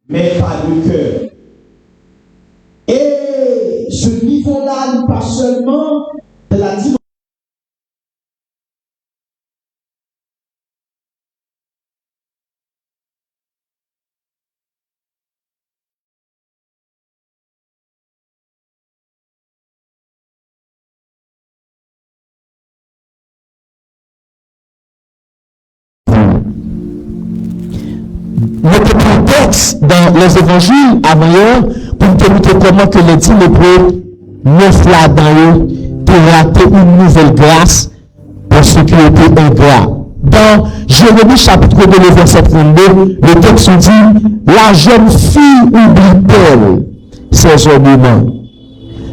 mais pas de cœur. Et ce niveau-là n'est pas seulement de la dimension. Notre contexte dans les évangiles avant hier pour te montrer comment que les 10 lépreux, 9 là-dedans, ont raté une nouvelle grâce pour ceux qui étaient ingrats. Dans Jérémie chapitre 2, le verset 32, le texte dit, la jeune fille oublie-t-elle ses ornements,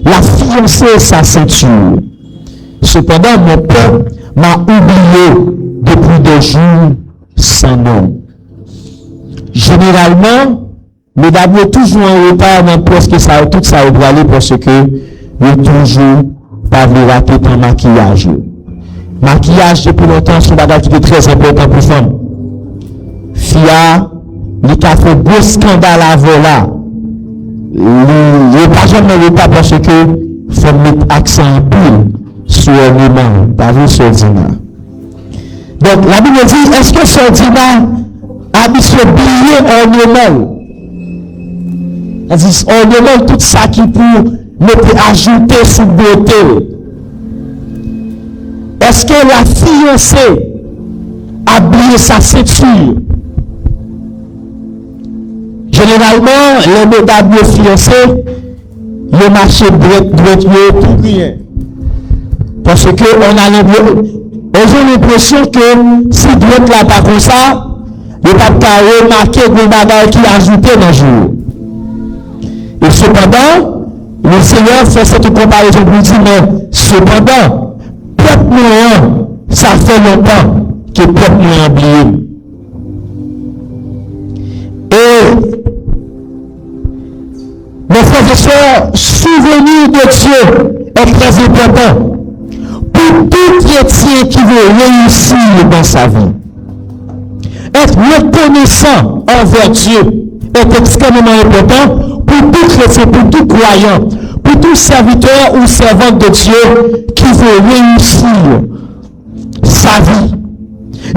la fiancée sa ceinture. Cependant, mon peuple m'a oublié depuis des jours sans nom. Généralement, mesdames, est toujours en retard dans presque ça, tout ça est aller parce que il toujours pas voulu rater ton maquillage. Maquillage depuis longtemps, c'est un bagage qui est très important pour femme. Fia, il a fait beau scandale avant là. Il n'est pas jamais en retard parce que faut mettre accent en pile sur le nom, pas vu sur Dina. Donc, la Bible dit, est-ce que sur Dina a mis ce billet ornemental? C'est-à-dire, ornemental, tout ça qui peut mettre ajouter sous beauté. Est-ce que la fiancée a oublié sa ceinture? Généralement, les mesdames fiancées, le marché doit tout rien. Parce que on a l'impression que si doit là pas comme ça, le pape a remarqué des bagages qui ajouté dans le jour. Et cependant, le Seigneur fait cette comparaison pour dire, mais cependant, peuple noir, ça fait longtemps que peuple noir a oublié. Et mes frères et sœurs, souvenir de Dieu est très important pour tout chrétien qui veut réussir dans sa vie. Être reconnaissant envers Dieu est extrêmement important pour tout chrétien, pour tout croyant, pour tout serviteur ou servante de Dieu qui veut réussir sa vie.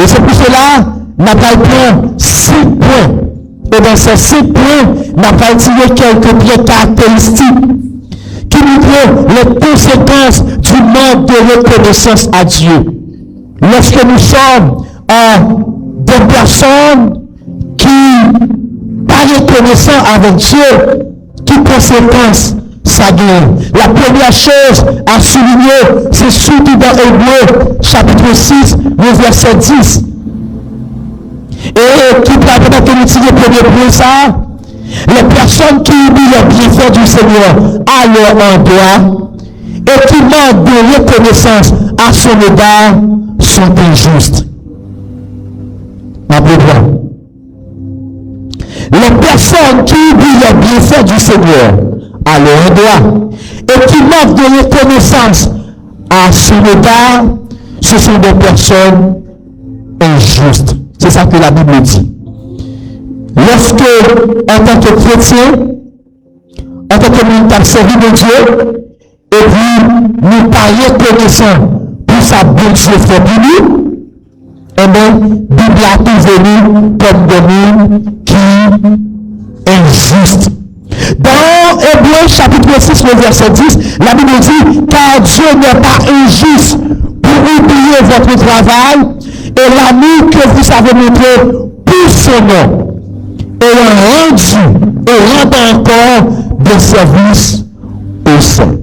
Et c'est pour cela qu'on a pris 6 points. Et dans ces 6 points, on a tiré quelques pieds caractéristiques qui montrent les conséquences du manque de reconnaissance à Dieu. Lorsque nous sommes des personnes qui, pas reconnaissant avec Dieu, quelles conséquences ça donne? La première chose à souligner, c'est surtout dans Hébreux, chapitre 6, le verset 10. Et qui permet de nous tirer le premier point ça, les personnes qui oublient le bienfait du Seigneur à leur endroit et qui manquent de reconnaissance à son égard sont injustes. Appelez-moi. Les personnes qui oublient le bienfait du Seigneur à leur endroit et qui manquent de reconnaissance à son égard, ce sont des personnes injustes. C'est ça que la Bible dit. Lorsque, en tant que chrétien, en tant que monde qui a servi de Dieu, et puis nous pas reconnaissants pour sa bonté fait pour nous, eh bien, la Bible a trouvé nous comme des mondes qui injustes. Dans Hébreux chapitre 6, le verset 10, la Bible dit, car Dieu n'est pas injuste pour oublier votre travail et l'amour que vous avez montré pour son nom, ayant rendu et rendant encore des services aux saints.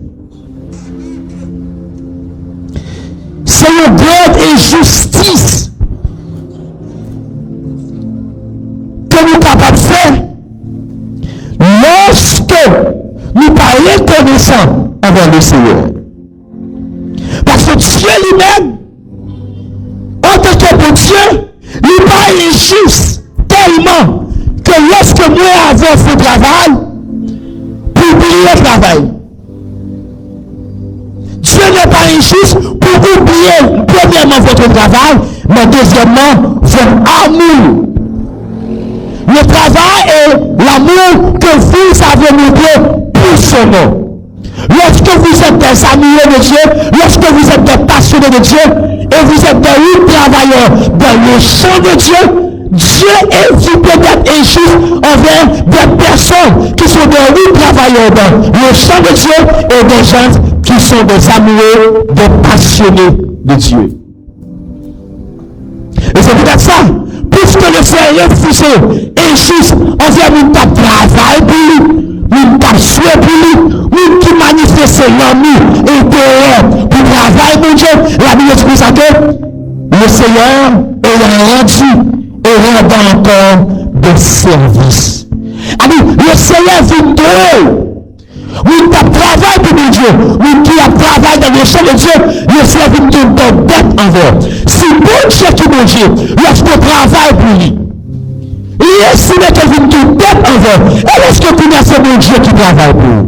C'est une grande injustice que nous sommes capables de faire lorsque nous ne sommes pas reconnaissants envers le Seigneur. Parce que Dieu lui-même, en tant que bon Dieu, il n'est pas injuste tellement que lorsque moi avons fait travail, pour oublier le travail. Dieu n'est pas injuste pour oublier premièrement votre travail, mais deuxièmement votre amour. le travail et l'amour que vous avez montré pour son nom. Lorsque vous êtes des amoureux de Dieu, lorsque vous êtes des passionnés de Dieu, et vous êtes des travailleurs dans le champ de Dieu, Dieu évite d'être injuste envers des personnes qui sont des travailleurs dans le champ de Dieu et des gens qui sont des amoureux, des passionnés de Dieu. Et c'est peut-être ça, puisque le Seigneur refusé injuste envers nous qui travail pour lui, nous qui souhait pour lui, nous qui manifeste l'ennui intérieur pour travail pour Dieu, la Bible dit ça que le Seigneur ayant rendu et rendant encore des services. Alors, le Seigneur vient de nous qui travaille pour Dieu, nous qui travaille dans le champ de Dieu, le Seigneur vient de dette envers. Si bon Dieu qui bon Dieu, lorsqu'on travaille pour lui, il estime qu'elle vient de dette envers. Et lorsque tu as ce bon Dieu qui travaille pour lui.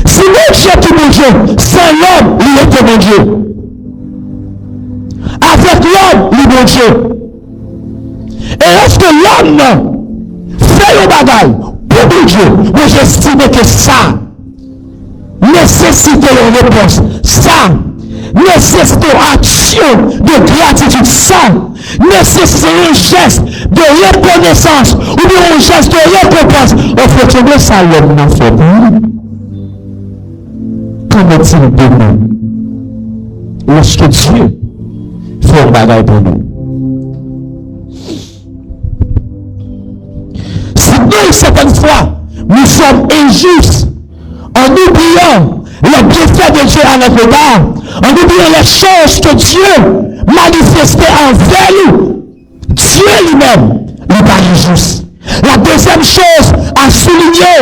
Si bon Dieu qui bon Dieu, c'est l'homme, il était bon Dieu. Avec l'homme, le bon Dieu. Et lorsque l'homme fait le bagage pour bon Dieu, moi j'estime que ça nécessite une réponse. Ça nécessite une action de gratitude. Ça nécessite un geste de reconnaissance ou bien un geste de récompense. En fait, c'est ça l'homme n'a fait pour lui. Qu'en est-il de nous lorsque Dieu fait un bagage pour nous? Si nous, certaines fois, nous sommes injustes en oubliant les bienfaits de Dieu à notre égard, en oubliant les choses que Dieu manifestait envers nous, Dieu lui-même n'est pas injuste. La deuxième chose à souligner,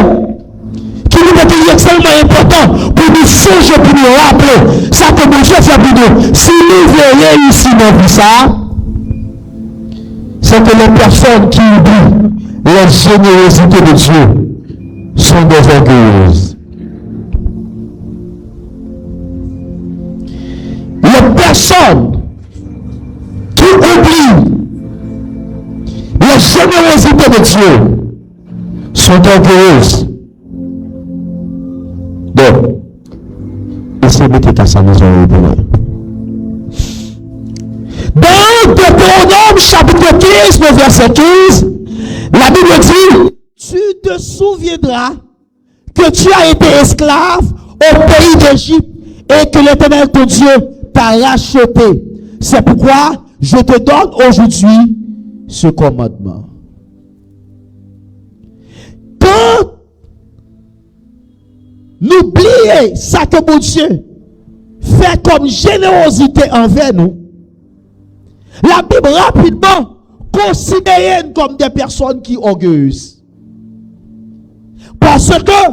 qui nous est extrêmement important pour nous songer, pour nous rappeler, ça que mon Dieu fait pour nous. Si nous voyons ici dans ça, c'est que les personnes qui oublient les générosités de Dieu sont des orgueilleuses. Les personnes qui oublient les générosités de Dieu sont orgueilleuses. Donc, essayez de mettre à sa maison au bonheur. Dans Deutéronome chapitre 15, le verset 15, la Bible dit, tu te souviendras que tu as été esclave au pays d'Égypte et que l'Éternel ton Dieu t'a racheté. C'est pourquoi je te donne aujourd'hui ce commandement. Quand n'oubliez ça que mon Dieu fait comme générosité envers nous, la Bible rapidement considère comme des personnes qui orgueilleuses. Parce que,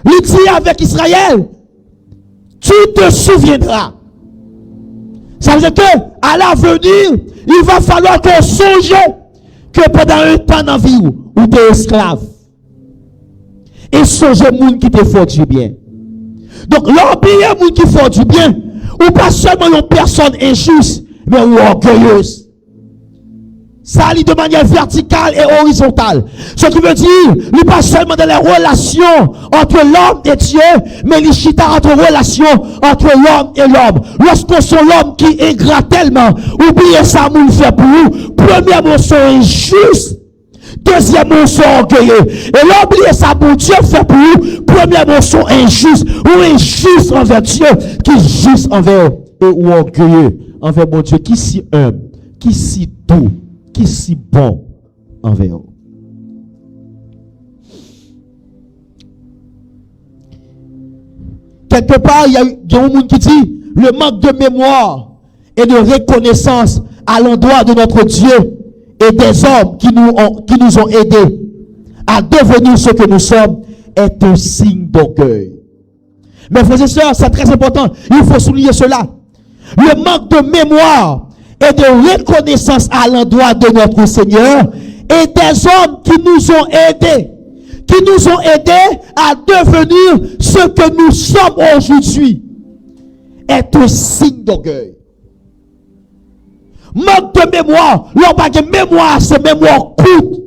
il dit avec Israël, tu te souviendras. Ça veut dire que, à l'avenir, il va falloir qu'on songe que pendant un temps dans la vie où tu es esclave. Et songe le monde qui te fait du bien. Donc, l'oublier le monde qui fait du bien, ou pas seulement une personne injuste, mais ou orgueilleuse. Ça lit de manière verticale et horizontale. Ce qui veut dire, il pas seulement dans les relations entre l'homme et Dieu, mais il chita entre relations entre l'homme et l'homme. Lorsqu'on sont l'homme qui est ingrat tellement, oubliez ça, moun fait pour vous. Premièrement, sont injustes. Deuxièmement, sont orgueilleux. Et l'oubliez ça, mon Dieu fait pour vous. Premièrement, sont injustes. Ou injustes envers Dieu, qui est juste envers eux, ou orgueilleux envers mon Dieu, qui si humble, qui si doux, qui si bon envers eux. Quelque part, il y a un monde qui dit le manque de mémoire et de reconnaissance à l'endroit de notre Dieu et des hommes qui nous ont aidés à devenir ce que nous sommes est un signe d'orgueil. Mes frères et sœurs, c'est très important. Il faut souligner cela. Le manque de mémoire et de reconnaissance à l'endroit de notre Seigneur et des hommes qui nous ont aidés à devenir ce que nous sommes aujourd'hui est un signe d'orgueil. Manque de mémoire. L'on pas de mémoire, c'est mémoire courte.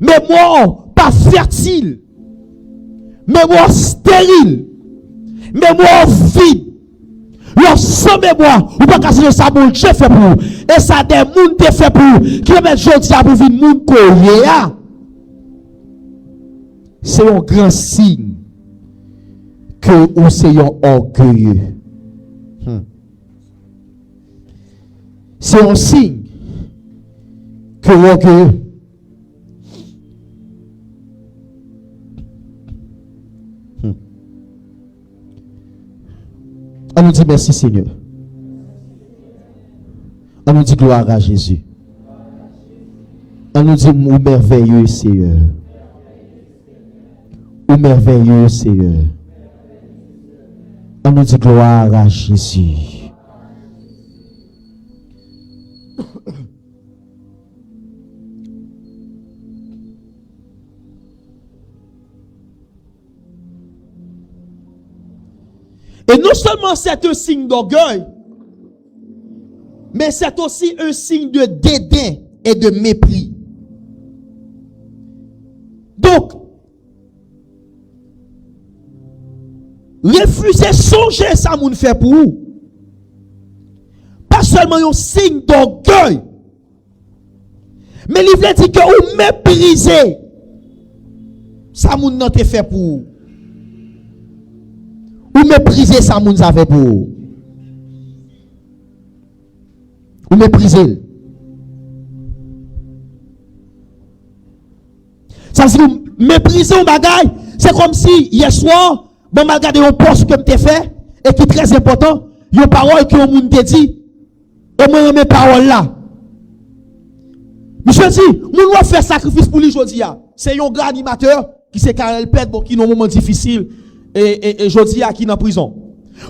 Mémoire pas fertile. Mémoire stérile. Mémoire vide. Leur sans mémoire, ou pas casser ça mon Dieu fait pour. Et ça des moun te fait pour. Qui met jodi a pour venir moun koye. C'est un grand signe que ou c'est un orgueilleux. C'est un signe que orgueilleux. On nous dit merci Seigneur. On nous dit gloire à Jésus. On nous dit ou merveilleux Seigneur. Ou merveilleux Seigneur. On nous dit gloire à Jésus. Et non seulement c'est un signe d'orgueil, mais c'est aussi un signe de dédain et de mépris. Donc, refuser songer ça moun fait pour vous. Pas seulement un signe d'orgueil, mais il veut dire que vous méprisez ça moun nan te fait pour vous. Ou méprisez ça moun sa fait pour vous. Ou méprisez. Ça si vous méprisez un bagage, c'est comme si hier soir, bon m'a regardé un poste que m'te fait et qui est très important, une parole que moun te dit et moi mes paroles là. Monsieur dit, moun doit faire sacrifice pour lui jodi a. C'est un grand animateur qui c'est Karel Pète bon qui dans un moment difficile et jodi a qui dans prison.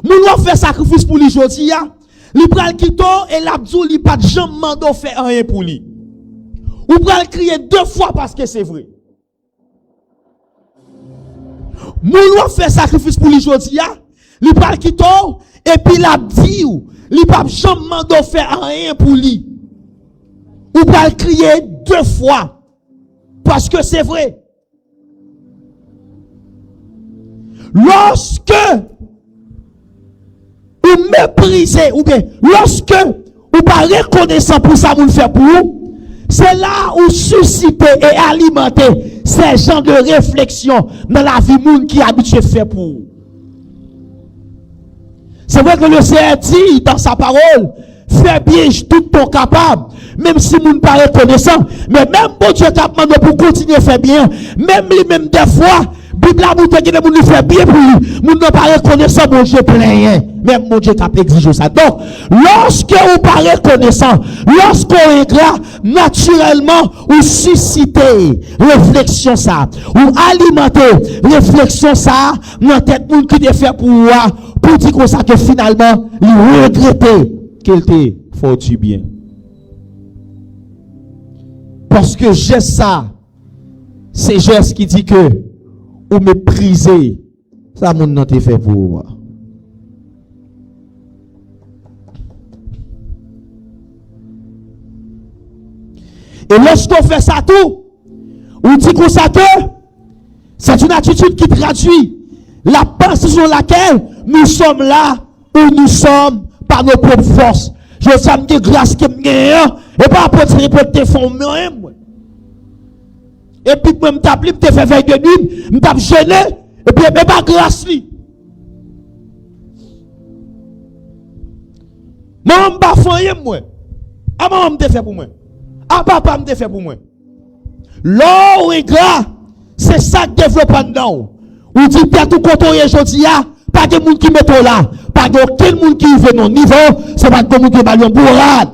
Moun doit faire sacrifice pour lui jodi a. Li pral kito et l'abdou li pas jamais mando faire rien pour lui. Ou pral crier 2 fois parce que c'est vrai. Moun doit faire sacrifice pour lui jodi a. Li pral kito et puis l'abdi ou li pas jamais mando faire rien pour lui. Ou pral crier 2 fois parce que c'est vrai. Lorsque ou méprisez, ou bien lorsque ou pas reconnaissant pour ça vous le fait pour vous, c'est là où susciter et alimenter ces gens de réflexion dans la vie monde qui habitué faire pour vous. C'est vrai que le Seigneur dit dans sa parole, fais bien tout ton capable, même si vous ne pas reconnaissant, mais même bon Dieu t'a demandé pour continuer à faire bien, même lui-même des fois, Bible a montré que moun fait bien pour lui, moun n'a pas reconnaissant mon Dieu plein, même mon Dieu t'a exigé ça. Donc, lorsque vous pas reconnaissant, lorsqu'on est ingrat, naturellement, vous suscitez réflexion ça, ou alimenter réflexion ça, dans tête moun qui te fait pour dire comme ça que finalement, il regrette qu'il te faut du bien. Parce que j'ai ça, c'est geste qui dit que ou mépriser ça moun nan te fait pour moi. Et lorsqu'on fait ça tout, on dit qu'on ça que c'est une attitude qui traduit la pensée sur laquelle nous sommes là où nous sommes par nos propres forces. Je sais me grâce que m'gagne et pas apporter pour te fond moi. Et puis moi m't'appelé m'te fait veille de nuit, m't'ap gêné et puis même pas grâce li. Maman m'pa fanyer moi. Ah maman m'te fait pour moi. Ah papa m'te fait pour moi. L'or et gras, c'est ça qui développe dedans. Ou dit t'as tout côtoyer jodi a, pas de monde qui met là, pas de aucun monde qui veut non niveau, c'est pas de monde qui va bourrade.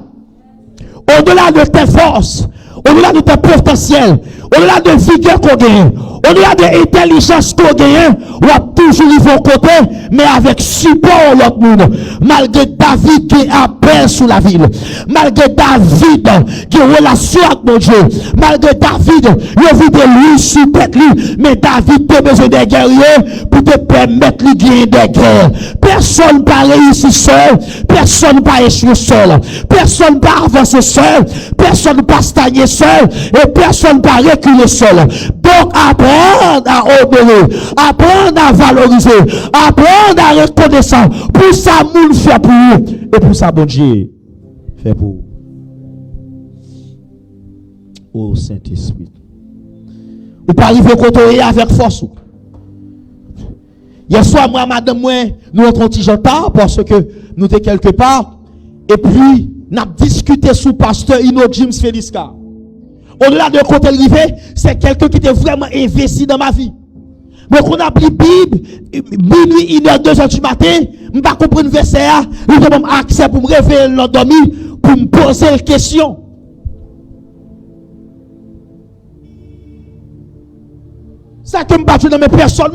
Au-delà de tes forces, au-delà de tes potentiels, au-delà de vigueur qu'on gagne, On a de intelligence qu'on gagne, on a toujours les vont côté, mais avec support l'autre monde. Malgré David qui a paix sous la ville, malgré David qui a relation avec mon Dieu, malgré David, il a vu de lui sous tête lui, mais David a besoin des guerriers pour te permettre de gagner des guerres. Personne pas réussi seul, personne pas échoué seul, personne pas avancé seul, personne pas stagné seul, et personne pas reculé seul. Donc, apprendre à honorer, apprendre à valoriser, apprendre à reconnaître pour ça, moun fait pour vous, et pour ça, bon Dieu, fait pour vous. Oh Saint-Esprit. Vous pas arriver côté avec force. Hier soir, moi, madame, moi, nous entrons petit tard parce que nous étions quelque part, et puis, nous avons discuté sous pasteur Ino James Feliska. Au-delà de côté arrivé, c'est quelqu'un qui était vraiment investi dans ma vie. Donc, on a pris Bible, minuit, 1h, 2h du matin, je ne comprends pas le verset, je n'ai pas accès pour me réveiller l'endormi, pour me poser une question. Ça que je me bats dans mes personnes,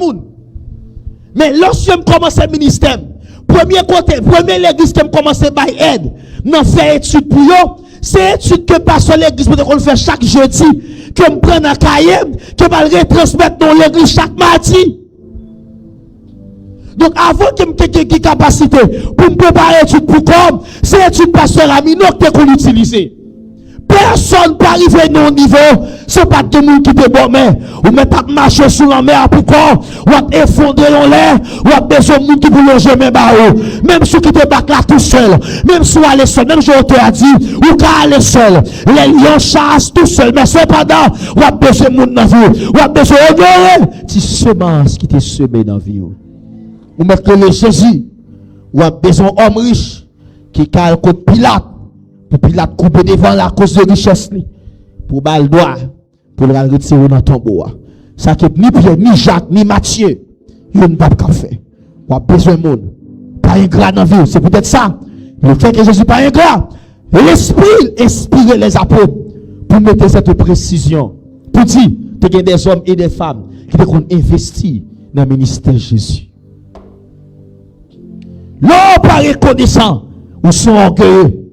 mais lorsque je commence le ministère, premier côté, premier l'église qui me commence à aide, non fait étude pour eux, c'est étude que passe sur l'église pour qu'on fait chaque jeudi, que me prenne un cahier, que me retransmettre dans l'église chaque mardi. Donc avant que me ait capacité pour me préparer étude pour comme, c'est étude pasteur Amino qu'on utilise. Personne pas arriver dans le niveau, c'est pas tout le monde qui te bon, mais ou mettre à marcher sur la mer pour quoi, ou effondrer dans l'air, ou à besoin de monde qui pour loger même barreau, même si qui te bat là tout seul, même si vous allez seul, même si on te dit, ou qu'à aller seul, les lions chassent tout seul, mais cependant, ou à besoin de monde dans la vie, ou à besoin de ti semence qui te semé dans la vie, ou mettre le Jésus, ou à besoin d'homme riche, qui cale contre Pilate, pour Pilate couper devant la cause de richesse, pour bal le doigt, pour le retirer dans ton bois. Ça qui ni Pierre, ni Jacques, ni Matthieu, ils n'ont pas de faire. On a besoin de monde. Pas ingrat dans la vie. C'est peut-être ça. Le fait que Jésus pas ingrat. L'esprit inspire les apôtres pour mettre cette précision. Pour dire, il y a des hommes et des femmes qui ont investi dans le ministère de Jésus. L'homme pas reconnaissant, ou sont orgueilleux.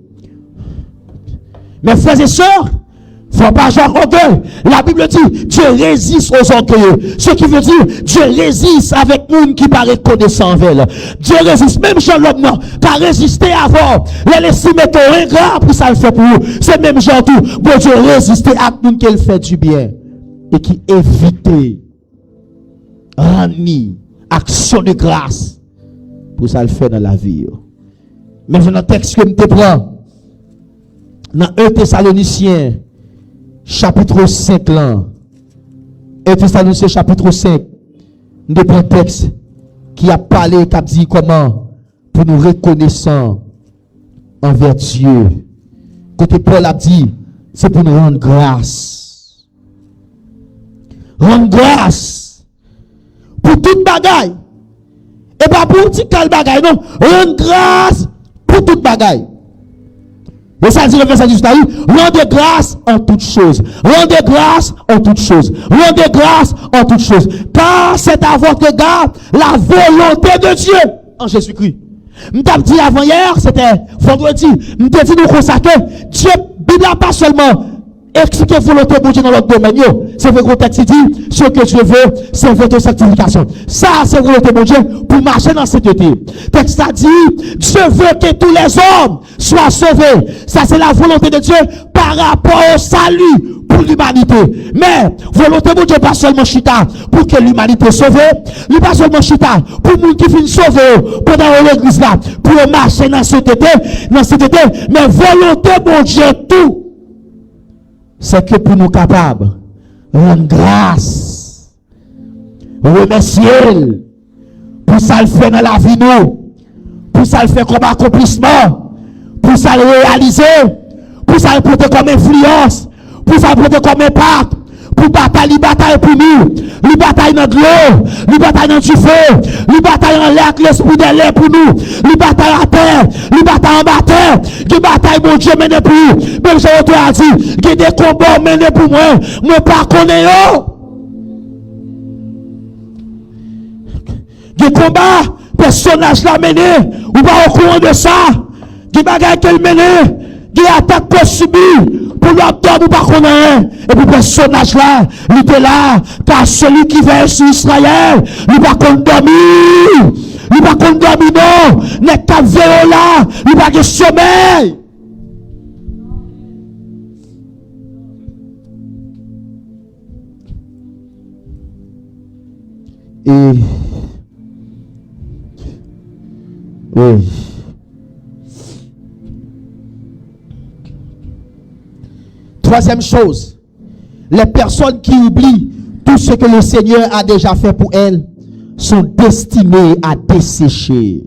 Mes frères et sœurs, faut pas genre orgueil. La Bible dit, Dieu résiste aux orgueilleux. Ce qui veut dire, Dieu résiste avec monde qui paraît connaissant envers. Dieu résiste. Même Jean l'homme, qui a résisté avant. Les laisser mettre un regard pour ça le fait pour vous. C'est même Jean tout. Bon Dieu résiste à monde qui fait du bien. Et qui évite. Rani. Action de grâce. Pour ça le fait dans la vie. Mais dans le texte que je te prends. Dans 1 Thessaloniciens, chapitre 5, là. 1 Thessaloniciens, chapitre 5, nous avons un texte qui a parlé, qui a dit comment, pour nous reconnaissant envers Dieu. Côté Paul a dit, c'est pour nous rendre grâce. Rendre grâce. Pour toute bagaille. Et pas pour petit cal bagaille, non. Rendre grâce pour toute bagaille. Et ça dit le verset juste là, rendez grâce en toutes choses. Rendez grâce en toutes choses. Rendez grâce en toutes choses. Car c'est à votre égard la volonté de Dieu en Jésus-Christ. M't'a dit avant hier, c'était vendredi, m't'a dit nous consacrer Dieu, Bible pas seulement expliquer volonté de Dieu dans notre domaine. C'est vrai qu'on texte dit, ce que Dieu veut, c'est votre sanctification. Ça, c'est volonté de Dieu pour marcher dans cette été. Texte a dit, Dieu veut que tous les hommes soient sauvés. Ça, c'est la volonté de Dieu par rapport au salut pour l'humanité. Mais, volonté de Dieu, pas seulement chita pour que l'humanité soit sauvée, il pas seulement chita pour nous qui finissent sauvés pendant l'église là, pour marcher dans cette été, mais volonté de Dieu tout. C'est que pour nous capables de rendre grâce, remercier pour ça le faire dans la vie nous, pour ça le faire comme accomplissement, pour ça le réaliser, pour ça le porter comme influence, pour ça le porter comme impact, pour bataille pour nous, les bataille dans l'eau, les bataille dans du feu, les bataille en l'air, l'esprit de l'air pour nous, les bataille à terre, les bataille en bas terre, les batailles mon Dieu mène pour nous, même si on te a dit, que des combats mène pour moi, moi pas connaître. des combats, personnage l'a mené, ou pas au courant de ça, des bagages qu'elle mené, des attaques qu'elle subit, pour l'abdomen ou pas qu'on a un, et puis personnage là, il était là, car celui qui veille sur Israël, il pas qu'on dormir, il pas qu'on dormir non, n'est qu'à veiller là, il pas de sommeil. Et oui. Troisième chose, les personnes qui oublient tout ce que le Seigneur a déjà fait pour elles sont destinées à dessécher.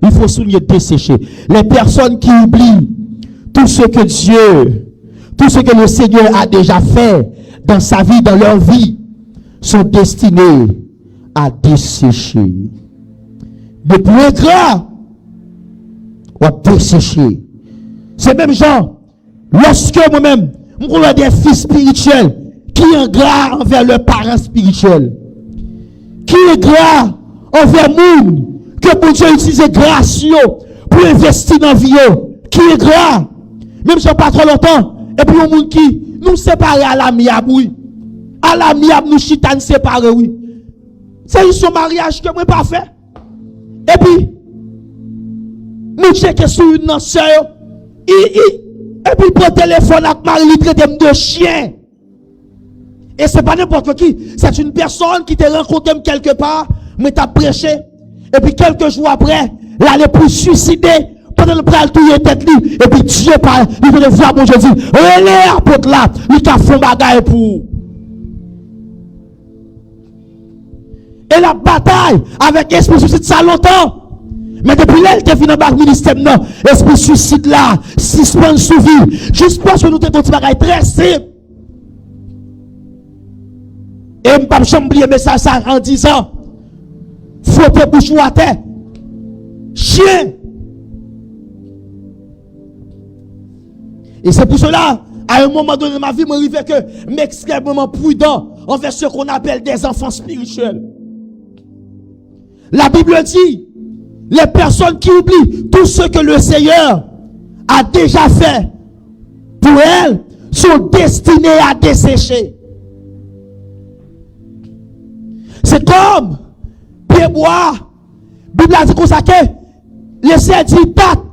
Il faut souligner dessécher. Les personnes qui oublient tout ce que Dieu, tout ce que le Seigneur a déjà fait dans sa vie, dans leur vie, sont destinées à dessécher. De plus gras, on va dessécher. C'est même genre, lorsque moi-même, je vois des fils spirituels qui sont gras envers leurs parents spirituels, qui est gras envers monde, que pour Dieu utilise grâce pour investir dans la vie, qui est gras, même si pas trop longtemps, et puis un monde qui nous sépare à la miab, oui. À la miab, nous chitane séparés, oui. C'est son mariage que moi pas fait. Et puis, nous checkons sur une sœur, et puis pour téléphone avec Marie, il traite de chien. Et c'est pas n'importe qui, c'est une personne qui t'a rencontré quelque part, mais t'a prêché, et puis quelques jours après, elle est pour suicider, pendant le bras, tout est tête libre, et puis Dieu parle, il veut voir mon Dieu dit, relais apôtre là, il t'a fait bagaille pour. Et la bataille avec l'esprit suicide, ça longtemps. Mais depuis là, elle te venu dans le ministère, non. L'esprit suicide là, suspend sous vie. Juste parce que nous t'es petit bagaille très simple. Et je ne peux pas oublier le message ça en disant, frotter bouche à terre. Chien. Et c'est pour cela, à un moment donné de ma vie, je me que m'extrêmement prudent envers ce qu'on appelle des enfants spirituels. La Bible dit, les personnes qui oublient tout ce que le Seigneur a déjà fait pour elles sont destinées à dessécher. C'est comme pied bois. La Bible a dit comme ça que le Seigneur dit date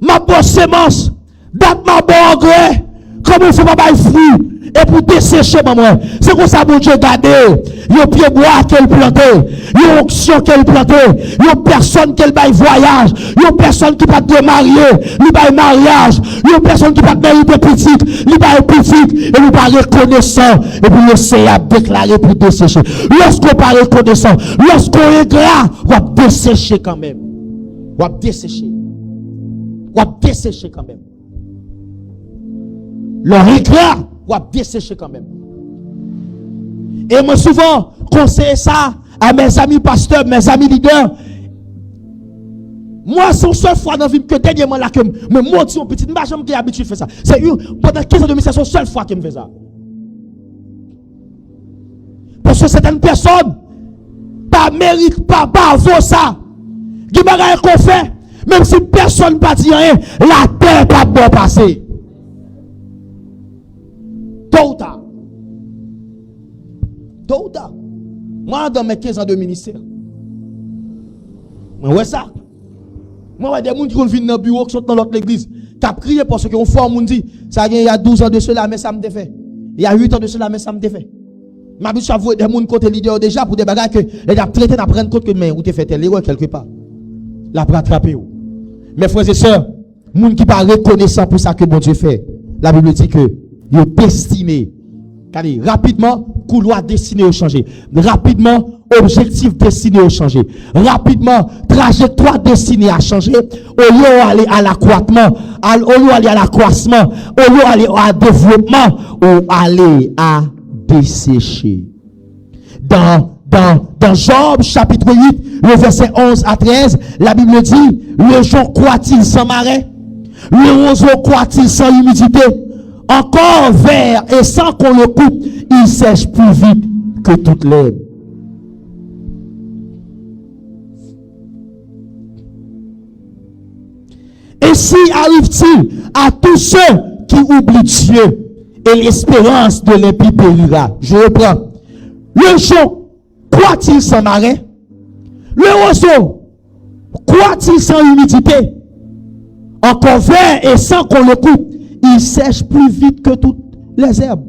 ma bonne semence, date ma bonne engrais, comme il faut pas de fruits. Et pour dessécher, maman, c'est comme ça, mon Dieu, regardez. Il y a pied bois qu'elle plantait, il y a onction qu'elle plantait, il y a personne qu'elle baille voyage, il y a personne qui va te marier, il baille mariage, il y a personne qui va te mériter petite, il baille petite, et il pas reconnaissant, et puis le Seigneur a déclaré pour dessécher. Lorsqu'on pas reconnaissant, lorsqu'on est gras, on va dessécher quand même. On va dessécher. On va dessécher quand même. Le regret, on va dessécher quand même. Et moi souvent conseille ça à mes amis pasteurs, mes amis leaders. Moi c'est une seule fois dans la vie que dernièrement là que me monte un petit, je n'ai jamais habitué de faire ça. C'est pendant 15 ans de ministère, c'est la seule fois que je fais ça. Parce que certaines personnes pas méritent pas vaut ça. Qui bagaille qu'on fait, même si personne pas dit rien, la terre pas bon passer. Tôt ou tard. Tôt ou tard. Moi, dans mes 15 ans de ministère, moi, ouais ça. Moi, des gens qui viennent dans le bureau, qui sont dans l'autre église, qui ont crié parce qu'on fois, on dit, ça il y a 12 ans de cela, mais ça me défait. Il y a 8 ans de cela, mais ça me défait. Ma vie, ça des gens côté leader déjà pour des bagages que les a traités d'apprendre compte que, mais, ou t'es fait l'erreur quelque part. La rattraper. Mes frères et sœurs, les gens qui ne sont pas reconnaissants pour ça que bon Dieu fait, la Bible dit que, ils sont destinés. Rapidement, couloir destiné au changer. Rapidement, objectif destiné au changer. Rapidement, trajectoire destinée à changer. Au lieu d'aller à l'accroissement, au lieu d'aller à l'accroissement, au lieu d'aller à développement, ou aller à dessécher. Dans Job chapitre 8, le verset 11 à 13, la Bible dit, le jonc croît-il sans marais? Le roseau croît-il sans humidité? Encore vert et sans qu'on le coupe, il sèche plus vite que toute l'herbe. Ainsi arrive-t-il à tous ceux qui oublient Dieu et l'espérance de l'impie périra. Je reprends. Le jonc croît-il sans marée? Le roseau croît-il sans humidité? Encore vert et sans qu'on le coupe, il sèche plus vite que toutes les herbes.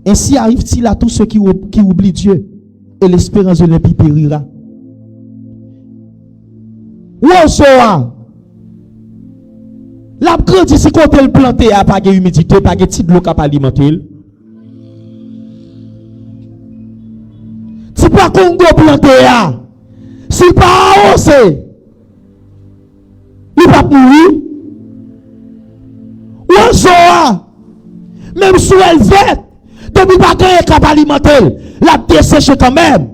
Ainsi arrive-t-il à tous ceux qui oublient Dieu et l'espérance de l'impie périra. Roseau, la grandit si quand elle planté à pas de humidité, pas de petite l'eau qui alimenter. Si pas Congo planté à, si pas arrosé, il va mourir. Roseau, même si elle verte, depuis pas gagner cap alimenter, la dessèche quand même.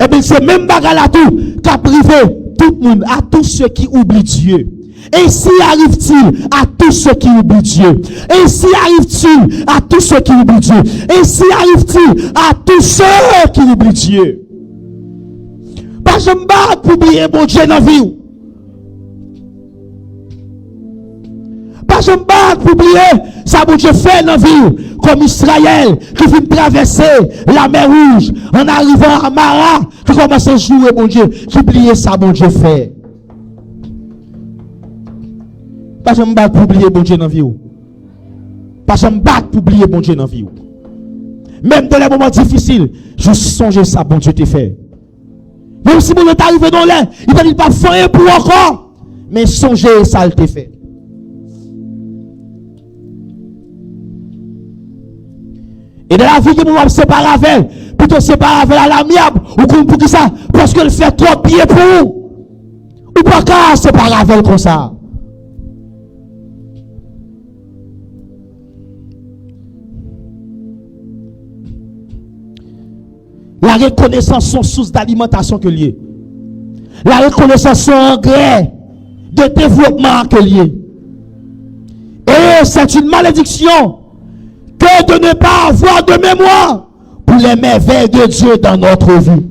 Et bien c'est même bagarre là tout qui a privé tout le monde, à tous ceux qui oublient Dieu. Ainsi arrive-t-il à tous ceux qui oublient Dieu. Ainsi arrive-t-il à tous ceux qui oublient Dieu. Ainsi arrive-t-il à tous ceux qui oublient Dieu. Pas je me bats pour oublier mon Dieu dans la vie. Pas je me bats pour oublier ça mon Dieu fait dans la vie. Comme Israël qui vient traverser la mer Rouge en arrivant à Mara, qui commence à jouer mon Dieu, qui oublie ça mon Dieu fait. Pas je me bats pour oublier mon Dieu dans la vie. Pas je me bats pour oublier mon Dieu dans la vie. Même dans les moments difficiles, je songe ça mon Dieu t'a fait. Même si mon Dieu est arrivé dans l'air, il t'a dit pas faire pour encore, mais songez ça il t'a fait. Et dans la vie que nous avons séparé avec elle, plutôt séparé avec elle à l'amiable, ou pour qui ça? Parce qu'elle fait trop bien pour vous. Ou pas qu'à séparer avec elle comme ça. La reconnaissance sont source d'alimentation que lié. La reconnaissance sont engrais de développement que lié. Et c'est une malédiction que de ne pas avoir de mémoire pour les merveilles de Dieu dans notre vie.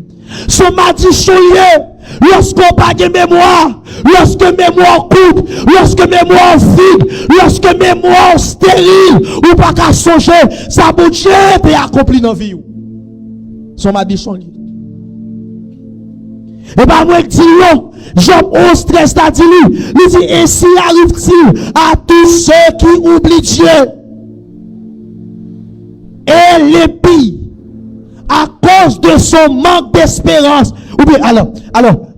Son malédiction lié lorsqu'on n'a pas de mémoire, lorsque mémoire coupe, lorsque mémoire vide, lorsque mémoire stérile, ou pas qu'à songer, ça bon Dieu peut accomplir dans la vie. Son malédiction lié. Et bien, moi, je dis, Job 11, 13, il dit, ainsi arrive-t-il à tous ceux qui oublient Dieu. Et l'impie, à cause de son manque d'espérance, ou bien, alors,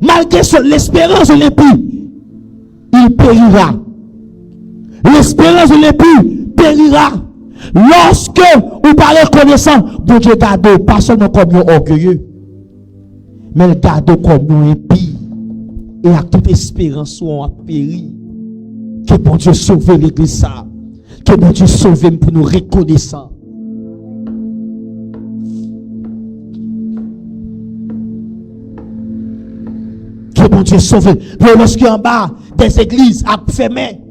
malgré l'espérance de l'impie, il périra. L'espérance de l'impie périra. Lorsque vous parlez reconnaissant, bon Dieu garde pas seulement comme un orgueilleux, mais il garde comme un impie. Et à toute espérance, on a péri. Que bon Dieu sauve l'église ça. Que bon Dieu sauve pour nous reconnaissant. Que bon Dieu sauve. Lorsque en bas des églises à fermer,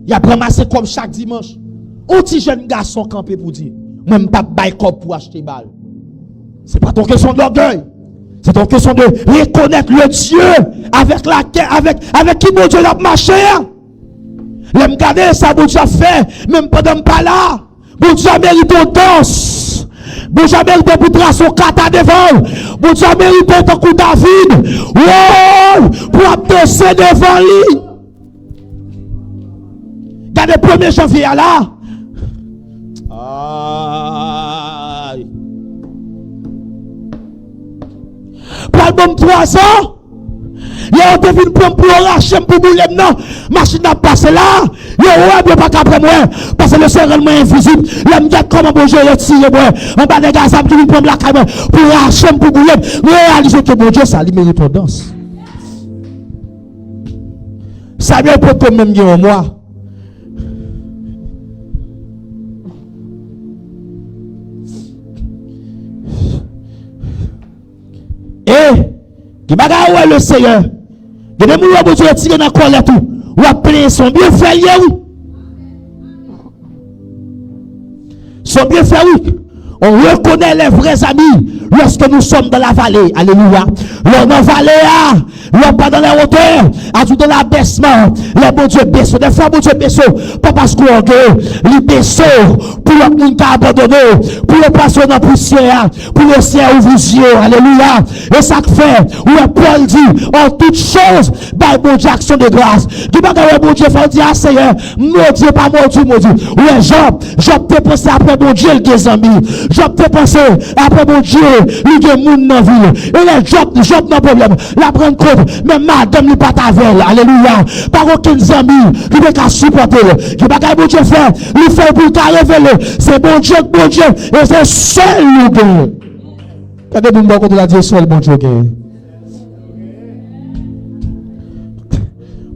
il a ramassé comme chaque dimanche. Un petit jeune garçon campé pour dire, moi, je ne pas bailler pour acheter balle. Ce n'est pas ton question d'orgueil. C'est ton question de reconnaître le Dieu avec qui mon Dieu a marché. L'aime garder ça, mon Dieu a fait, même pendant pas là. Mon Dieu a mérité danse. Mon Dieu a mérité pour tracer son kata devant. Mon Dieu a mérité ton coup David. Wow! Pour danser devant lui. Regardez le 1er janvier là. Aïe. Pour le bon 3 ans, il y a un devine pour arracher pour bouler non. Machine a passé là. Il y a un pas qu'après moi. Parce que le Seigneur est invisible. L'homme dit comment bon Dieu est tiré moi. En bas des gars, ça me dit pour la caméra. Pour arracher pour bouler. Réaliser que bon Dieu, ça lui mérite ton danse. Ça vient pour toi même en moi. Qui bagaille ouais le Seigneur. De même où bon Dieu tiré dans colère tout. Ou appeler son bien fait oui. Son bien fait oui. On reconnaît les vrais amis lorsque nous sommes dans la vallée. Alléluia. Dans la vallée, l'homme pas dans les hauteurs, à tout dans l'abaissement. Les bon Dieu baissent. Des fois, bon Dieu baissent. Pas parce qu'on orgueil. Les baissent pour le monde qui a abandonné. Pour le passer dans la poussière. Pour le ciel ouvre les yeux. Alléluia. Et ça fait. Où Paul dit, en toutes choses, bah, bon Dieu, action de grâce. Du bagage, bon Dieu, faut dire, Seigneur, maudit, pas maudit, maudit. Ouais, Job te pensé après bon Dieu, les amis. Job te pensé après bon Dieu, lui, il y a monde dans la ville. Et là, Job n'a problème. La prendre compte, mais madame, lui, pas ta veille. Alléluia. Par aucun ami, qui peut qu'à supporter. Qui va qu'à bon Dieu faire, lui fait pour qu'à révéler. C'est bon Dieu, et c'est seul, nous, gagne. Quand vous me dites, la Dieu seul, bon Dieu, gagne.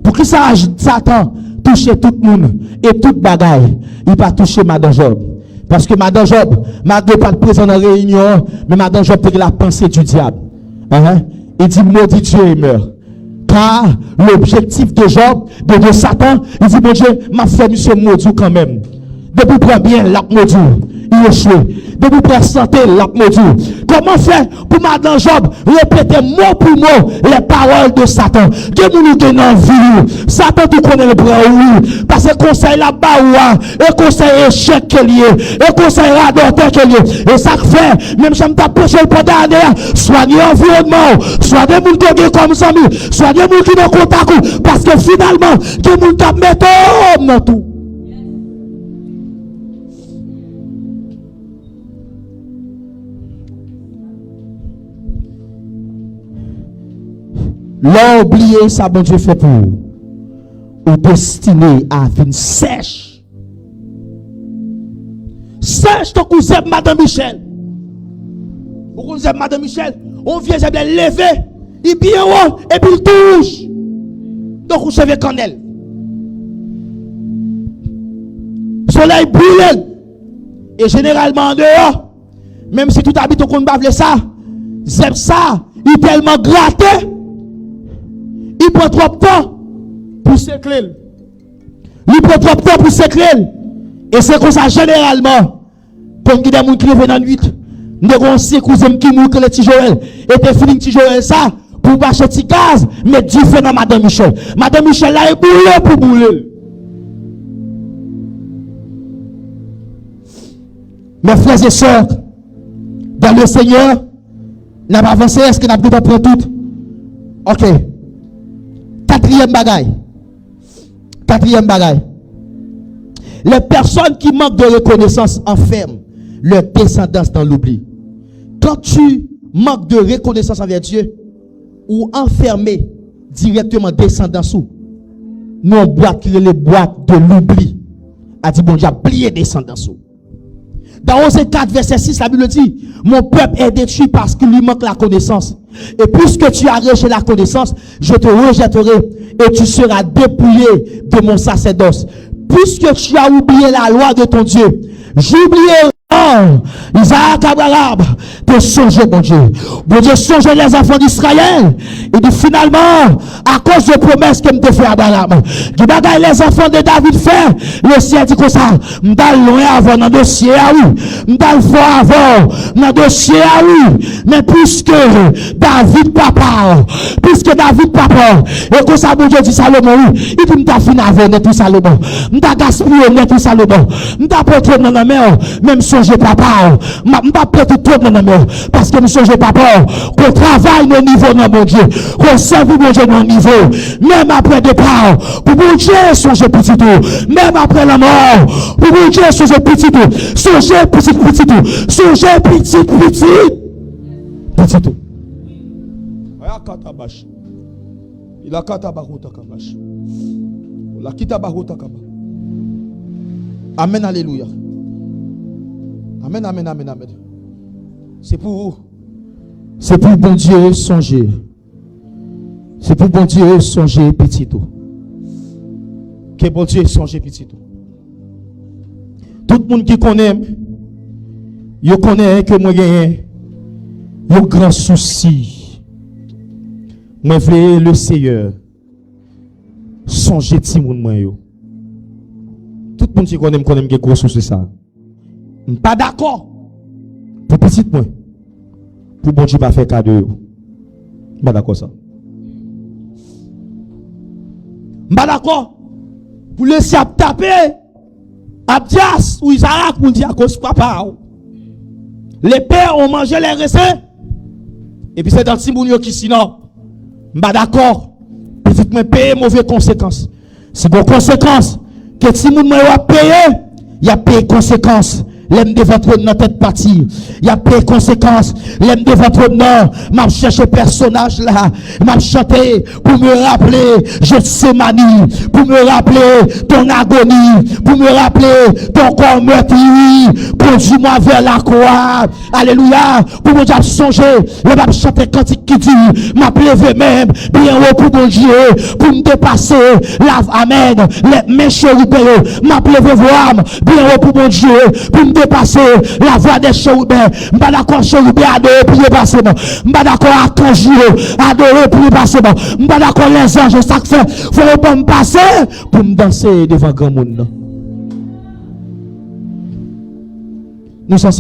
Pour que ça, Satan touche tout le monde et toute bagaille, il va toucher Madame Job. Parce que Madame Job, malgré pas de présent dans la réunion, mais Madame Job a la pensée du diable. Il dit, maudit Dieu et meurt. Car l'objectif de Job, de Satan, il dit, bon Dieu, ma fait monsieur maudit quand même. Depuis prend bien, la maudit, il échoue. Depuis prend santé, la maudit. Comment faire pour Madame Job répéter mot pour mot les paroles de Satan? Que nous nous envie. Satan, tu connais le bras, oui. Parce que conseil là-bas, et conseil échec qu'il y est, et conseil radoteur qu'il y est. Et ça fait, même si je t'ai prêché le pendant l'année, soit des environnements, soit des gens qui comme ça, soit des gens qui n'ont contact, parce que finalement, des gens qui mettent dans tout. L'ont oublié, ça, bon Dieu fait pour ou destiné à une sèche. Sèche ton cousin, Madame Michel. Vous connaissez Madame Michel? On vient, j'ai bien levé, il bien haut, et puis il touche. Donc, vous savez qu'en elle. Soleil brûle. Et généralement, en dehors, même si tout habite au compte bavle ça, c'est ça, il est tellement gratté. Il prend trop de temps pour s'éclairer. Il prend trop de temps pour s'éclairer. Et c'est comme ça, généralement, comme il y a des gens qui viennent dans la nuit, nous avons aussi cousins qui mourent que le petit Joël. Et puis, fini petit Joël, ça, pour pas acheter gaz, mais différent Madame Michel. Madame Michel, là, est boulé pour bouler. Mes frères et sœurs, dans le Seigneur, n'a pas avancé, est-ce que n'a pas pris tout? Ok. Quatrième bagaille. Les personnes qui manquent de reconnaissance enferment leur descendance dans l'oubli. Quand tu manques de reconnaissance envers Dieu, ou enfermer directement descendance ou, nous on boîte les boîtes de l'oubli. A dit bon Dieu, plié descendance ou. Dans Osée 4, verset 6, la Bible dit, mon peuple est détruit parce qu'il lui manque la connaissance. Et puisque tu as rejeté la connaissance, je te rejetterai et tu seras dépouillé de mon sacerdoce. Puisque tu as oublié la loi de ton Dieu, j'oublierai Isaac Abraham de songer mon Dieu. Bon Dieu songer les enfants d'Israël. Et dit finalement, à cause de promesses que me fait Abraham, du bagay les enfants de David fait, le ciel dit comme ça, m'dal loin avant dans dossier à oui, m'dal fort avant dans dossier à oui. Mais puisque David papa, et comme ça bon Dieu dit Salomon, oui, il dit m'ta fin avant net tout Salomon, m'ta gaspillé net tout Salomon, m'ta porté dans la mer, même songer papa, m'ta porté tout dans la mer, parce que me songer papa, qu'on travaille nos niveaux dans mon Dieu, qu'on serve mon Dieu dans niveau, même après départ, pour mon Dieu songer petit tout, même après la mort, pour mon Dieu songer petit tout, songer petit tout, songer petit tout. Il a katabaruta kabash. La kitabaruta kaba. Amen, alléluia. Amen, amen, amen, amen. C'est pour bon Dieu songer. C'est pour bon Dieu songer petit tout. Que bon Dieu songer petit tout. Tout le monde qui connaît, il connaît que moi j'ai un grand souci. Moi veux le Seigneur songer ti moun moi yo. Tout le monde qui connaît que gros souci ça. Pas d'accord pour petit moi. Pour bon Dieu pas faire cadeau. Pas d'accord ça. Pas d'accord. Pour laisser à taper, Abdias ou Isaac pour dire à cause papa. Les pères ont mangé les raisins. Et puis c'est dans Timounio qui sinon. Pas d'accord. Petit moi payer mauvaises conséquences. C'est pour conséquences que Timounio a payé. Il a payé conséquences. L'aime de votre nom tête partie. Il y a payé conséquences. L'aime de votre nom. M'a cherché personnage là. M'a chanté pour me rappeler Gethsemane. Pour me rappeler ton agonie. Pour me rappeler ton corps meurtri. Conduis-moi vers la croix. Alléluia. Pour me dire songer. Le m'a chanté cantique qui dit. M'a levé même. Bien haut pour mon Dieu. Pour me dépasser. Lave. Amen. Les mains chérubins. M'a levé voir. Bien haut pour mon Dieu. Pour me dépasser la voix des chérubins. M'pas d'accord chérubins adorer pour passer. M'pas d'accord à kanjou adorer pour passer. M'pas d'accord les anges ça fait faut pas me passer pour me danser devant grand monde. Nous sommes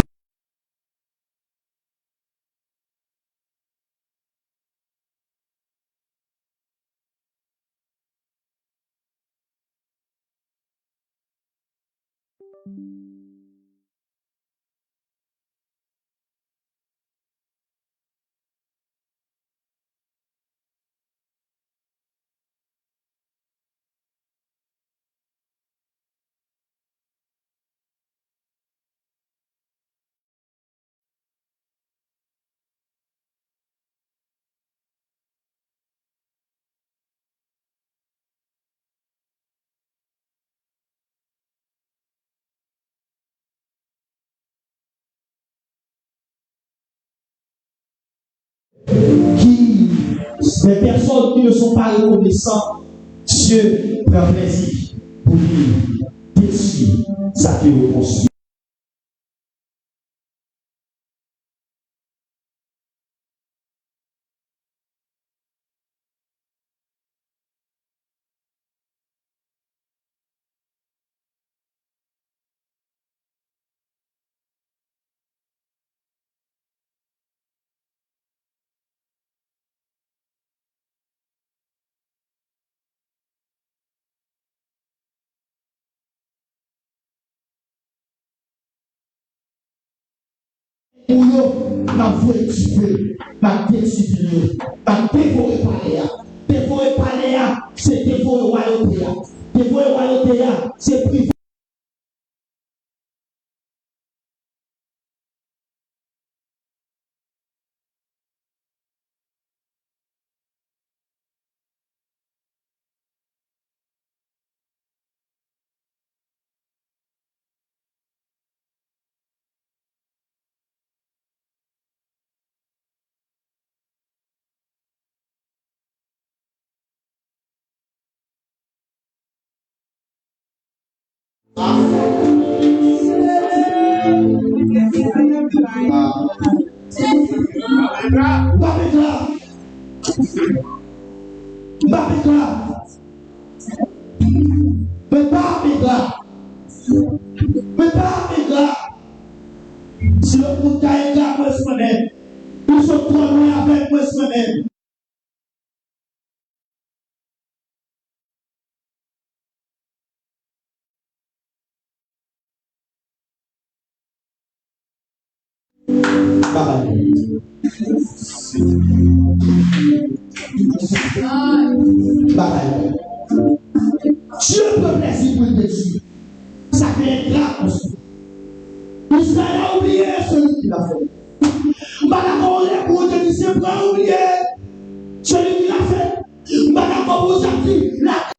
les personnes qui ne sont pas reconnaissantes, Dieu prend plaisir pour lui détruire sa vie reconstruite. Pour nous, m'a voué tuer, m'a détruire, m'a dévoré paléa. Dévorer paléa, c'est dévorer royauté. Dévorer royauté, c'est privé. Si le monde a égaré, moi, soi-même, nous sommes trop loin avec moi, soi-même. Dieu peut plaisir pour le détruire. Ça fait grave. Israël a oublié celui qui l'a fait. Madame, pour te dire, c'est pas oublié celui qui l'a fait. Madame, vous a dit, la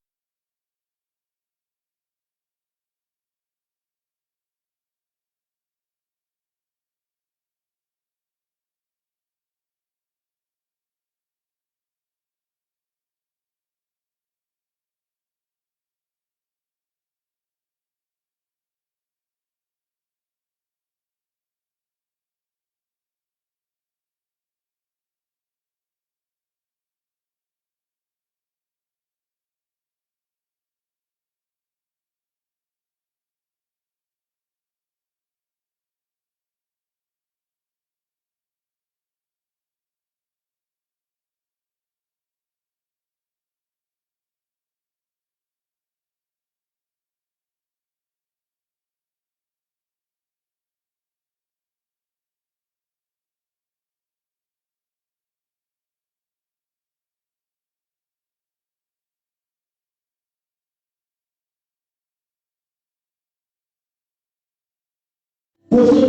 Projet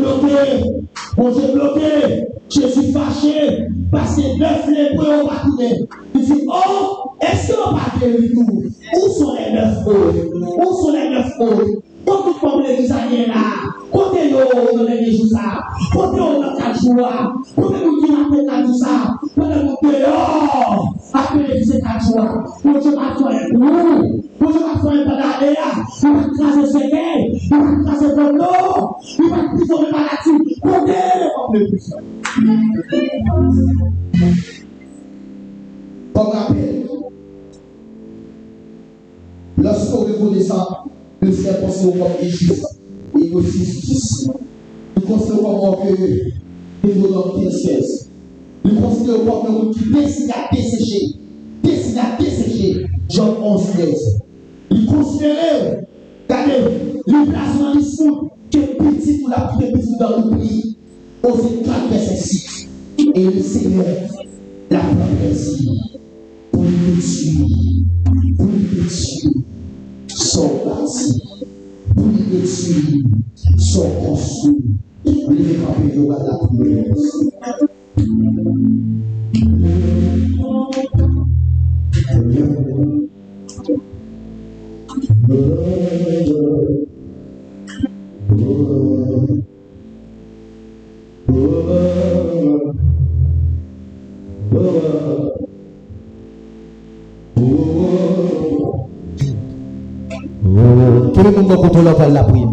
bloqué. Je suis fâché parce que 9 lépreux ont pas tourné. Il dit, oh, est-ce qu'on va guérir nous? Où sont les 9 autres? Quand tout comme l'église est là, côté nous, dans l'église, côté on a 4 jours, côté nous qui appelle 4 jours, côté nous dehors, après l'église 4 jours, côté va faire nous, côté va faire pas d'aller, il va craser ce gay, il va craser ton nom, il va prendre maladie, côté on ne peut pas. Comme rappel, lorsqu'on reconnaît ça, le Seigneur pense au comme Égypte et aussi justice. Nous considérons comme que nous dans 15-16. Nous considérons comme un qui décide à dessécher. Jean 11-13. Nous considérons, regardez, le placement du fond, que petit ou la plus petite dans l'oubli, aux 4 verset 6. Et le Seigneur l'a prophétie pour nous tuer, son parti, pour nous détruire, son construit. Vous devez camper au bas de la prière. Tout le monde va contrôler la prière.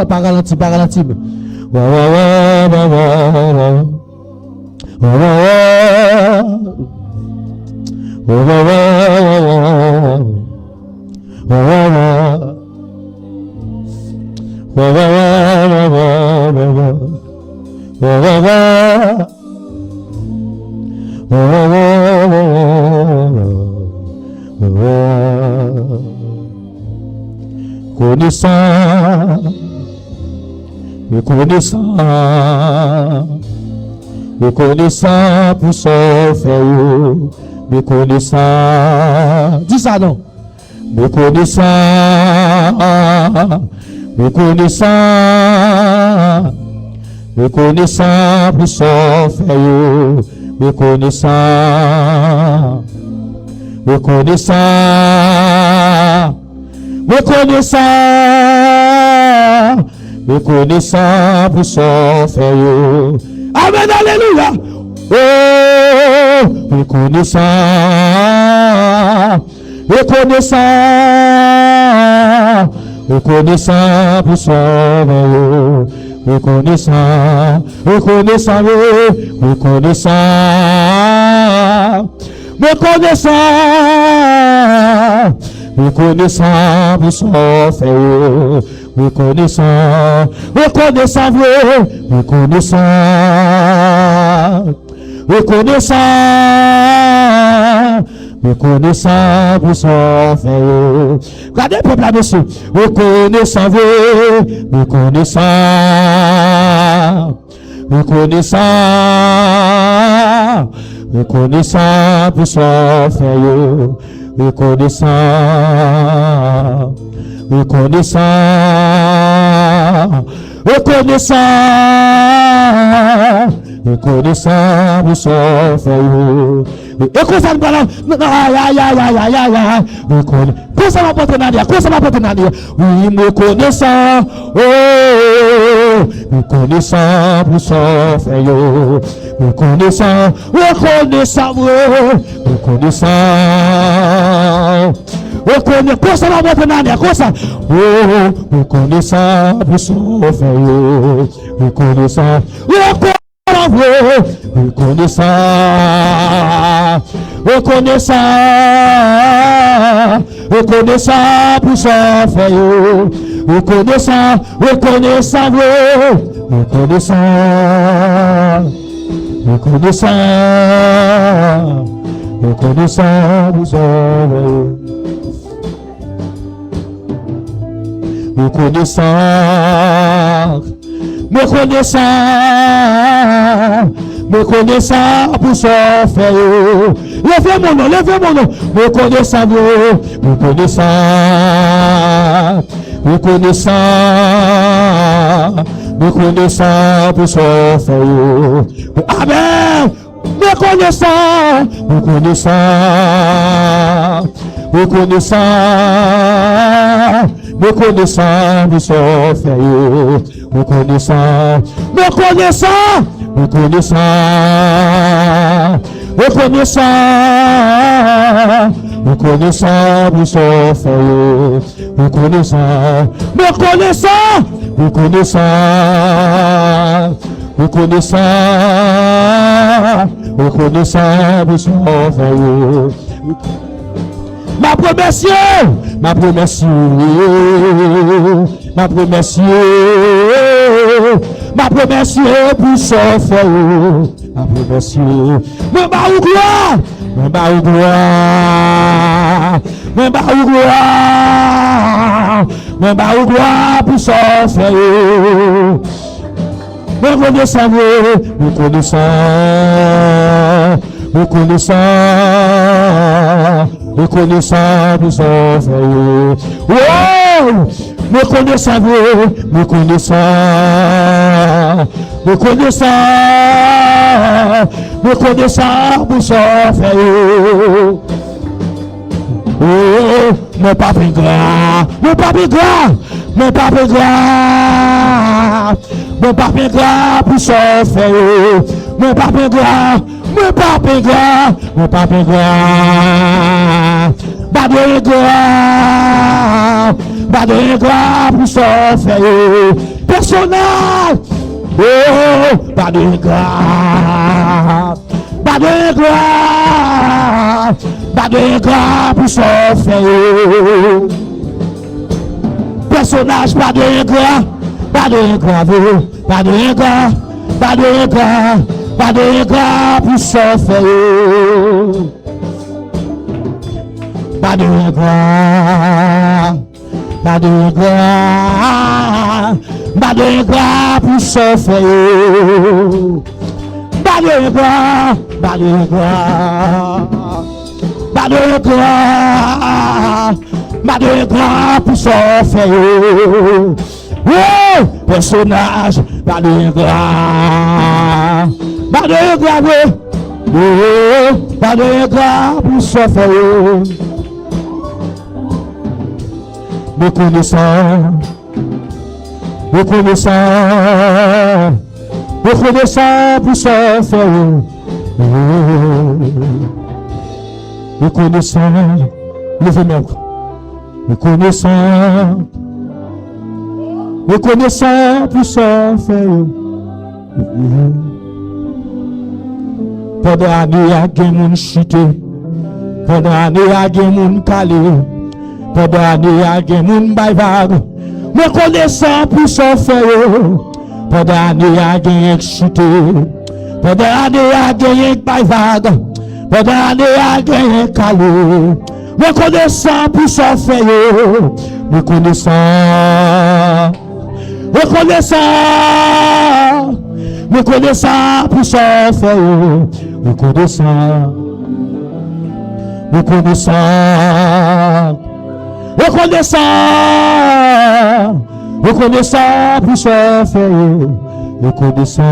Pas ralenti. Reconnaissant pour son frère, reconnaissant. Dis ça non. Reconnaissant pour son frère, reconnaissant pour son frère. Amen, alléluia. Oh, reconnaissant pour son frère. Reconnaissant pour son frère. Reconnaissant pour son frère. Regardez le peuple là dessus. Reconnaissant pour son frère. Reconnaissant pour son frère. Écoute ça, oui, reconnaissant pour son frère. Reconnaissant pour son frère. Reconnaissant pour son frère. reconnaissant, reconnaissant, reconnaissant, reconnaissant, reconnaissant, vous êtes reconnaissant, reconnaissant, reconnaissant pour ce fait. Levez mon nom, reconnaissant, reconnaissant, reconnaissant, reconnaissant pour ce fait. Amen. Reconnaissant, reconnaissant, reconnaissant, reconnaissant pour ce fait. Reconnaissant, reconnaissant, reconnaissant, reconnaissant, reconnaissant pour ce fait. Reconnaissant, reconnaissant, reconnaissant, reconnaissant, reconnaissant pour ce fait. Ma promesse, ma promesse, ma promesse, ma promesse pour ce fait. Ma promesse, me bat ou gloire, me bat ou gloire, me bat ou gloire, me bat ou gloire pour ce fait. Reconnaissant, reconnaissant, reconnaissant, reconnaissant pour son frère. Wow! Reconnaissant, reconnaissant, reconnaissant, reconnaissant pour son frère. Oh, mon papa gras, mon papa gras, mon papa gras, mon papa gras pour son frère. Mon papa gras, mon papa gras, mon papa gras, badoué gras, badoué gras pour son frère. Personnel, oh, badoué gras, badoué gras, badoué gras pour son frère. Personnage, badoué gras, badoué gras, badoué gras, badoué gras. Pas de gras pour se faire. Pas de gras. Pas de gras. Pas de gras pour se faire. Pas de gras. Pas de gras. Pas de gras. Pas de gras pour se faire. Oh, personnage, pas de gras. Pas de gras, oh, pas de gras pour se faire. Reconnaissant, reconnaissant, reconnaissant pour se faire. Reconnaissant, levez-moi. Reconnaissant, reconnaissant pour se faire. Pendant l'année, il y a des gens qui chutent. Pendant l'année, il y a des gens qui calent. Pendant l'année, il y a des gens qui baivent. Reconnaissant pour se faire. Pendant l'année, il y a des gens qui chutent. Pendant l'année, il y a des gens qui baivent. Pendant l'année, il y a des gens qui calent. Reconnaissant pour se faire. Reconnaissant. Reconnaissant. Reconnaissant pour se faire. Reconnaissant. Reconnaissant. Reconnaissant. Reconnaissant pour se faire. Reconnaissant.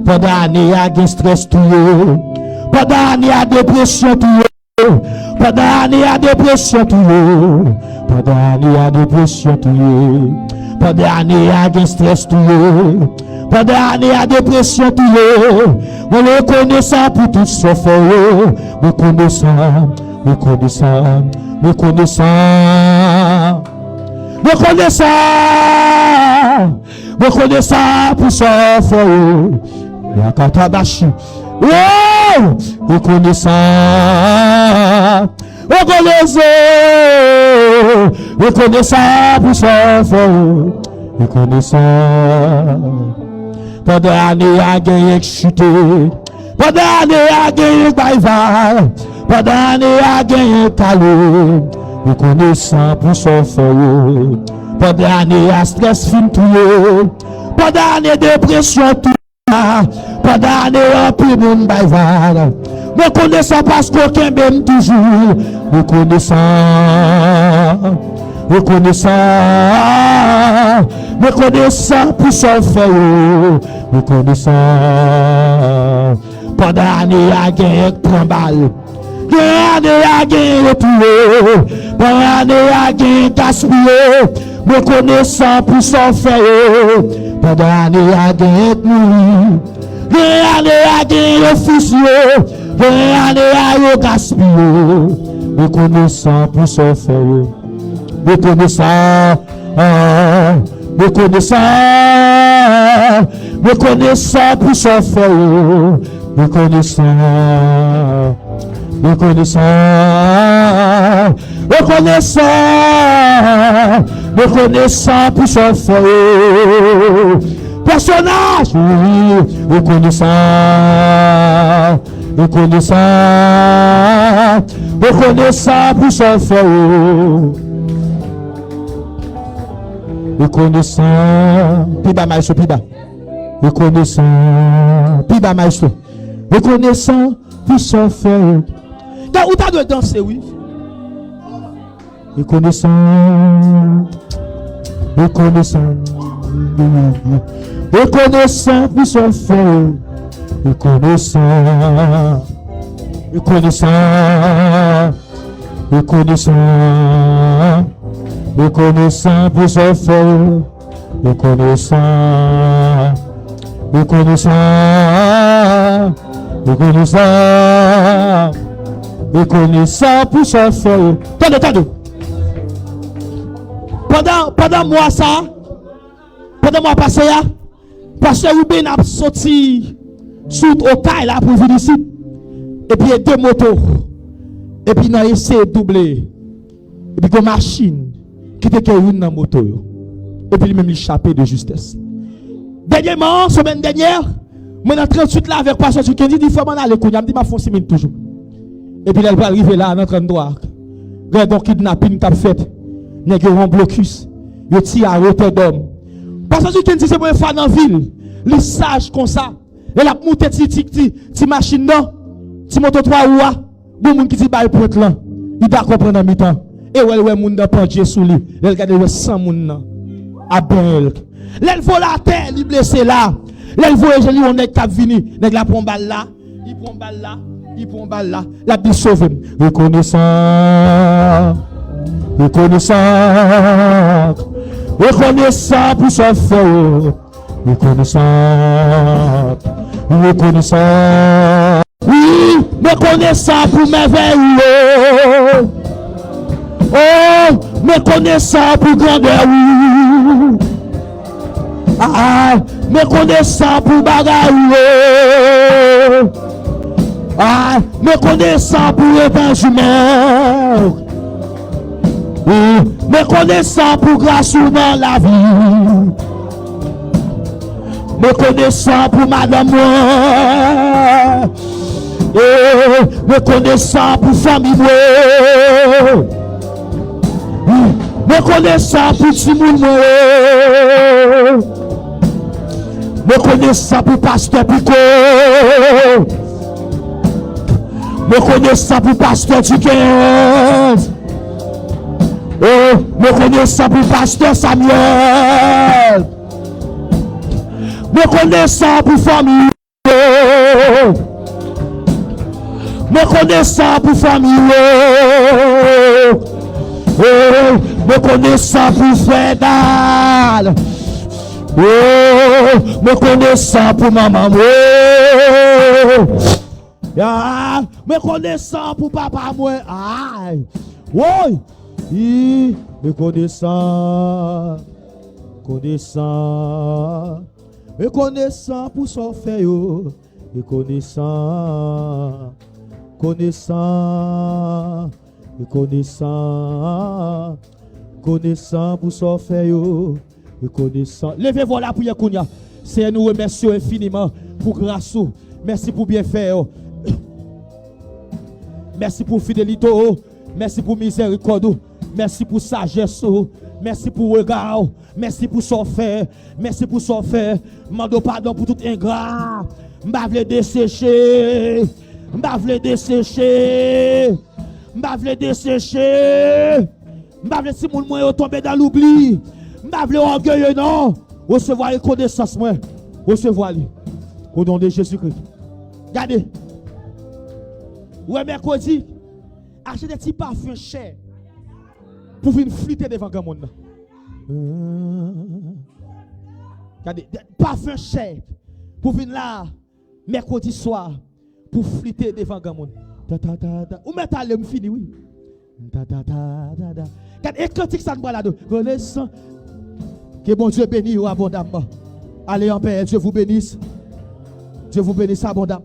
Pendant l'année, il y a des stress tout. Pendant l'année, il y a des dépression tout. Pendant l'année, il y a des dépression tout. Pendant l'année, il y a des dépression tout. Pendant l'année, il y a des stress tout. Pendant l'année, il y a des dépression tout. On le connaissant pour tout ce fait. Reconnaissant, reconnaissant, reconnaissant. Reconnaissant, reconnaissant pour ce fait. Yakatabashi. Oh! Reconnaissant, reconnaissant pour son feu, reconnaissant. Pendant l'année à gagner chuté, pendant l'année à gagner baïval, pendant l'année à gagner calé, reconnaissant pour son feu. Pendant l'année à stress fin tout, pendant l'année dépression tout, pendant l'année à plus moun baïval. Reconnaissant parce qu'aucun même toujours, reconnaissant, reconnaissant, reconnaissant pour son feu, reconnaissant. Pendant l'année à gagner prend balle, pendant l'année à gagner retour, pendant l'année à gagner gaspillé, reconnaissant pour son feu, pendant l'année à gagner mourir, pendant l'année à gagner officier, pendant l'année à gaspillé, reconnaissant pour son feu. Reconnaissant, reconnaissant, reconnaissant pour son feu, reconnaissant, reconnaissant, reconnaissant, reconnaissant pour son feu. Personnage, oui, reconnaissant, reconnaissant, reconnaissant pour son feu. Reconnaissant, piba maestro, piba. Reconnaissant, piba maestro. Reconnaissant pour son feu. Où t'as de danser, oui? Reconnaissant, reconnaissant, reconnaissant pour son feu. Reconnaissant, reconnaissant, reconnaissant. Reconnaissant pour son feu, reconnaissant, reconnaissant, reconnaissant, reconnaissant pour son feu. Attendez. Pendant moi ça, pendant moi passé là, pasteur Ruben a sorti sous au caille là pour venir ici. Et puis il y a deux motos. Et puis il a essayé de doubler. Et puis une machine qui était une dans la moto. Et puis lui-même échappé de justesse. Dernièrement, semaine dernière, je suis en 38 là avec pasteur qui dit il faut m'en aller. Je me dis ma fonce toujours. Et puis elle va arriver là dans 33. Regarde donc kidnapping qu'a fait. Nèg un blocus. Yo ti à Rotterdam. Pasteur qui dit c'est pour faire dans ville. Les sages comme ça. Elle a monté ti machine là. Ti moto 3 roues. Bon monde qui dit bail pointe là. Il d'accord prendre en mi-temps. Et ouais moun dans pendier sous lui. Elle regarde 100 moun là. A bel. L'elle voit la terre, il blessé là. L'elle voit joli on est cap vini. Nèg la prend balle là, il prend balle là, il prend balle là. La bi sauve. Reconnaissant. Reconnaissant. Reconnaissant pour son feu. Reconnaissant. Reconnaissant. Oui, reconnaissant pour merveille. Oh, reconnaissant pour grandeur. Ah, reconnaissant pour bagaille. Ah, reconnaissant pour l'évangile. Reconnaissant pour grâce dans la vie. Reconnaissant pour madame. Reconnaissant pour famille. Reconnaissant pour Timoun. Reconnaissant pour pasteur Pico. Reconnaissant pour pasteur Tiquet. Reconnaissant pour pasteur Samuel. Reconnaissant pour famille. Reconnaissant pour famille. Reconnaissant pour Fredal. Reconnaissant pour maman. Reconnaissant pour papa. Reconnaissant. Reconnaissant. Reconnaissant pour son fait. Reconnaissant. Reconnaissant. Reconnaissant. Reconnaissant pour son fait. Reconnaissant. Levez-vous la prière, Kounia. Seigneur, nous remercions infiniment pour grâce. Merci pour bien faire. Merci pour fidélité. Merci pour miséricorde. Merci pour sagesse. Merci pour regard. Merci pour son fait. Merci pour son fait. Mando pardon pour tout ingrat. M'bavle dessécher. M'bavle dessécher. M'bavle dessécher. M'bavle si moun mwen tomber dans l'oubli. M'bavle orgueilleux non. Recevoir reconnaissance moi. Recevoir lui. Au nom de Jésus-Christ. Regardez. Ouais, mercredi, achetez des petits parfums chers pour venir flûter devant le monde. Regardez, des parfums chers pour venir là, mercredi soir, pour flûter devant le monde. Ou mettez à l'homme fini, oui. Regardez, et quand ça nous là, renaissant. Que bon Dieu bénisse abondamment. Allez en paix, Dieu vous bénisse. Dieu vous bénisse abondamment.